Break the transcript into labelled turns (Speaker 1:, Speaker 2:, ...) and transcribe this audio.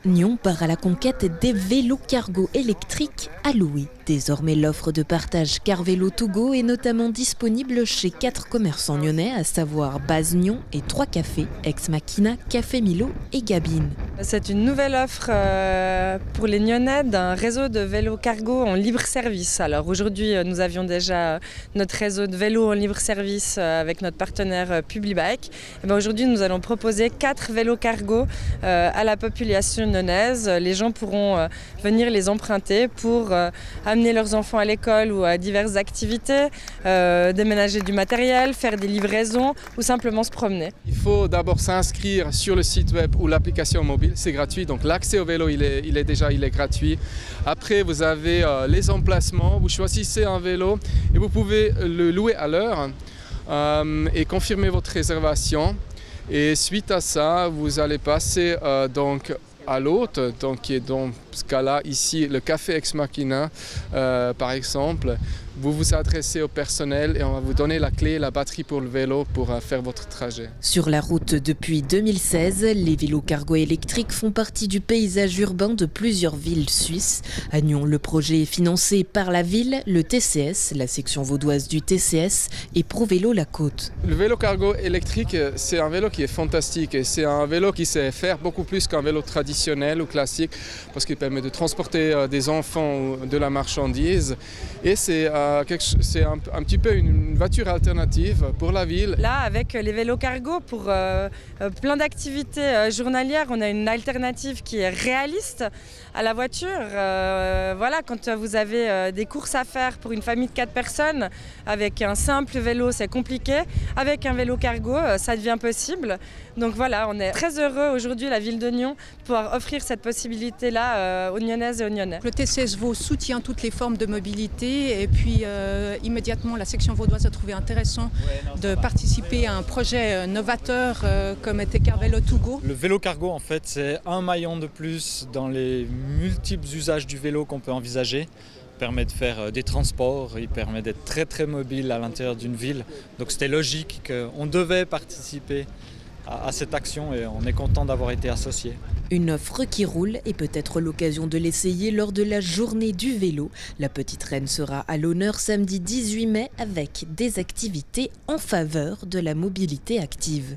Speaker 1: Nyon part à la conquête des vélos cargo électriques à louer. Désormais, l'offre de partage Carvélo Togo est notamment disponible chez 4 commerçants nyonnais, à savoir Base Nyon et 3 cafés, Ex Machina, Café Milo et Gabine.
Speaker 2: C'est une nouvelle offre pour les Nyonnais d'un réseau de vélos cargo en libre service. Alors aujourd'hui, nous avions déjà notre réseau de vélos en libre service avec notre partenaire Publibike. Et bien aujourd'hui, nous allons proposer 4 vélos cargo à la population nyonnaise. Les gens pourront venir les emprunter pour amener leurs enfants à l'école ou à diverses activités, déménager du matériel, faire des livraisons ou simplement se promener.
Speaker 3: Il faut d'abord s'inscrire sur le site web ou l'application mobile, c'est gratuit, donc l'accès au vélo il est gratuit. Après vous avez les emplacements, vous choisissez un vélo et vous pouvez le louer à l'heure et confirmer votre réservation. Et suite à ça, vous allez passer donc à l'hôte, donc qui est dans ce cas-là ici le café Ex Machina par exemple. Vous vous adressez au personnel et on va vous donner la clé et la batterie pour le vélo pour faire votre trajet.
Speaker 1: Sur la route depuis 2016, les vélos cargo électriques font partie du paysage urbain de plusieurs villes suisses. À Nyon, le projet est financé par la ville, le TCS, la section vaudoise du TCS et ProVélo La Côte.
Speaker 3: Le vélo cargo électrique, c'est un vélo qui est fantastique et c'est un vélo qui sait faire beaucoup plus qu'un vélo traditionnel ou classique parce qu'il permet de transporter des enfants ou de la marchandise et c'est un petit peu une voiture alternative pour la ville.
Speaker 2: Là, avec les vélos cargo, pour plein d'activités journalières, on a une alternative qui est réaliste à la voiture. Voilà, quand vous avez des courses à faire pour une famille de 4 personnes, avec un simple vélo, c'est compliqué. Avec un vélo cargo, ça devient possible. Donc voilà, on est très heureux aujourd'hui, la ville de Nyon, de pouvoir offrir cette possibilité-là aux Nyonnaises et aux Nyonnais.
Speaker 4: Le TCS Vaud soutient toutes les formes de mobilité et puis immédiatement la section vaudoise a trouvé intéressant de participer à un projet novateur comme était Carvélo Togo.
Speaker 5: Le vélo cargo en fait c'est un maillon de plus dans les multiples usages du vélo qu'on peut envisager. Il permet de faire des transports, il permet d'être très très mobile à l'intérieur d'une ville. Donc c'était logique qu'on devait participer à cette action et on est content d'avoir été associé.
Speaker 1: Une offre qui roule et peut-être l'occasion de l'essayer lors de la journée du vélo. La Petite Reine sera à l'honneur samedi 18 mai avec des activités en faveur de la mobilité active.